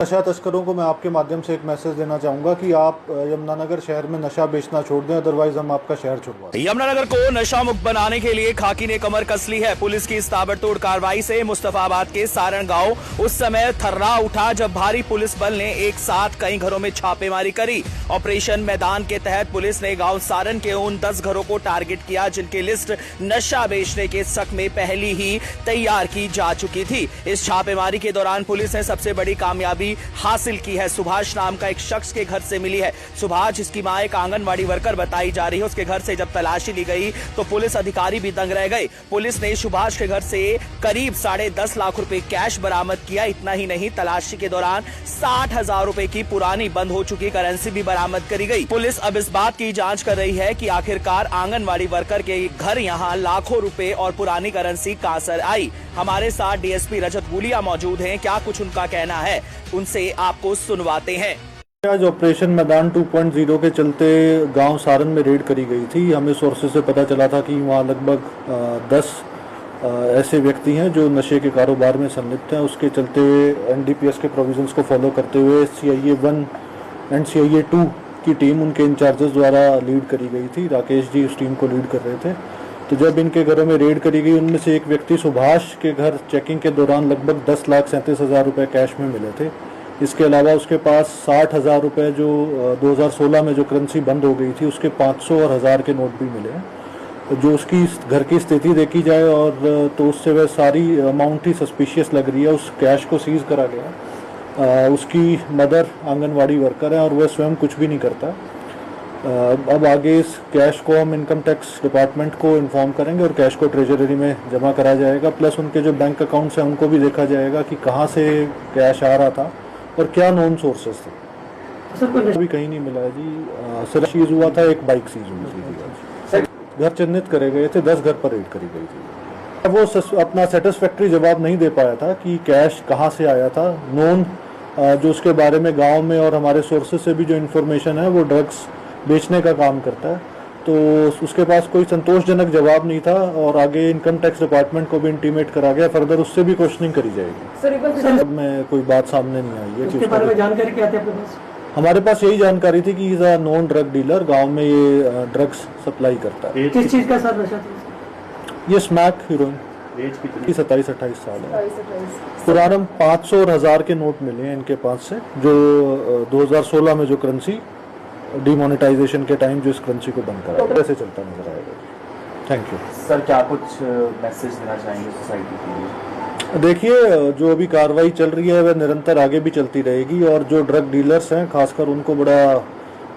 नशा तस्करों को मैं आपके माध्यम से एक मैसेज देना चाहूंगा कि आप यमुनानगर शहर में नशा बेचना छोड़ दें, अदरवाइज हम आपका शहर छुड़वा दें। यमुनानगर को नशा मुक्त बनाने के लिए खाकी ने कमर कस ली है। पुलिस की इस ताबड़तोड़ कार्रवाई से मुस्तफाबाद के सारण गांव उस समय थर्रा उठा जब भारी पुलिस बल ने एक साथ कई घरों में छापेमारी करी। ऑपरेशन मैदान के तहत पुलिस ने गांव सारण के उन 10 घरों को टारगेट किया जिनकी लिस्ट नशा बेचने के शक में पहले ही तैयार की जा चुकी थी। इस छापेमारी के दौरान पुलिस ने सबसे बड़ी कामयाबी हासिल की है। सुभाष नाम का एक शख्स के घर से मिली है। सुभाष, जिसकी मां एक आंगनवाड़ी वर्कर बताई जा रही है, उसके घर से जब तलाशी ली गई तो पुलिस अधिकारी भी दंग रह गए। पुलिस ने सुभाष के घर से करीब 10.5 लाख रुपए कैश बरामद किया। इतना ही नहीं, तलाशी के दौरान 60,000 रुपए की पुरानी बंद हो चुकी करेंसी भी बरामद करी गई। पुलिस अब इस बात की जांच कर रही है कि आखिरकार आंगनवाड़ी वर्कर के घर यहां लाखों रुपए और पुरानी करेंसी कहां से आई। हमारे साथ डीएसपी रजत गुलिया मौजूद हैं। क्या कुछ उनका कहना है, उनसे आपको सुनवाते हैं। आज ऑपरेशन मैदान 2.0 के चलते गांव सारण में रेड करी गई थी। हमें सोर्सेज से पता चला था कि वहां लगभग 10 ऐसे व्यक्ति हैं जो नशे के कारोबार में संलिप्त हैं। उसके चलते एनडीपीएस के प्रोविजंस को फॉलो करते हुए CIA 1 एंड CIA 2 की टीम उनके इंचार्जेस द्वारा लीड करी गई थी। राकेश जी उस टीम को लीड कर रहे थे। तो जब इनके घरों में रेड करी गई, उनमें से एक व्यक्ति सुभाष के घर चेकिंग के दौरान लगभग 10,37,000 रुपये कैश में मिले थे। इसके अलावा उसके पास 60,000 रुपये जो 2016 में जो करेंसी बंद हो गई थी उसके 500 और 1000 के नोट भी मिले हैं। जो उसकी घर की स्थिति देखी जाए और तो उससे वह सारी अमाउंट ही सस्पिशियस लग रही है। उस कैश को सीज करा गया। उसकी मदर आंगनवाड़ी वर्कर है और वह स्वयं कुछ भी नहीं करता। अब आगे इस कैश को हम इनकम टैक्स डिपार्टमेंट को इन्फॉर्म करेंगे और कैश को ट्रेजरी में जमा करा जाएगा। प्लस उनके जो बैंक अकाउंट्स हैं उनको भी देखा जाएगा कि कहाँ से कैश आ रहा था और क्या नॉन सोर्सेस थे। अभी कहीं नहीं मिला है जी। सिर्फ सीज हुआ था, एक बाइक सीज हुई थी। घर चिन्हित करे गए थे, 10 घर पर रेड करी गई थी। वो अपना सेटिस्फैक्ट्री जवाब नहीं दे पाया था कि कैश कहाँ से आया था। नॉन जो उसके बारे में गाँव में और हमारे सोर्सेज से भी जो इन्फॉर्मेशन है वो ड्रग्स बेचने का काम करता है, तो उसके पास कोई संतोषजनक जवाब नहीं था और आगे इनकम टैक्स डिपार्टमेंट को भी इंटीमेट करा गया। फर्दर उससे भी क्वेश्चनिंग करी जाएगी। सर में कोई बात सामने नहीं आई है। उसके बारे में जानकारी क्या थी आपके पास? हमारे पास यही जानकारी थी कि is a non drug dealer, गांव में ये ड्रग्स सप्लाई करता है। किस चीज का सर नशा था? ये स्मैक हीरोइन। 27-28 साल है। पुराना 500 और 1000 के नोट मिले हैं इनके पास से, जो 2016 में जो करेंसी डिमोनेटाइजेशन के टाइम जो इस करेंसी को बंद करा ऐसे चलता नजर आएगा। Thank you sir. क्या कुछ मैसेज देना चाहेंगे सोसाइटी के लिए? देखिए, जो अभी कार्रवाई चल रही है वह निरंतर आगे भी चलती रहेगी और जो ड्रग डीलर्स हैं खासकर उनको बड़ा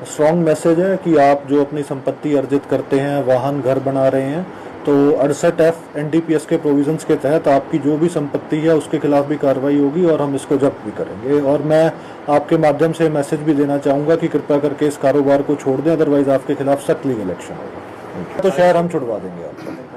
स्ट्रॉन्ग मैसेज है कि आप जो अपनी संपत्ति अर्जित करते हैं, वाहन घर बना रहे हैं, तो 68F NDPS के प्रोविजंस के तहत आपकी जो भी संपत्ति है उसके खिलाफ भी कार्रवाई होगी और हम इसको जब्त भी करेंगे। और मैं आपके माध्यम से मैसेज भी देना चाहूँगा कि कृपया करके इस कारोबार को छोड़ दें, अदरवाइज आपके खिलाफ सख्त लीगल एक्शन होगा। तो शहर हम छुड़वा देंगे आपको।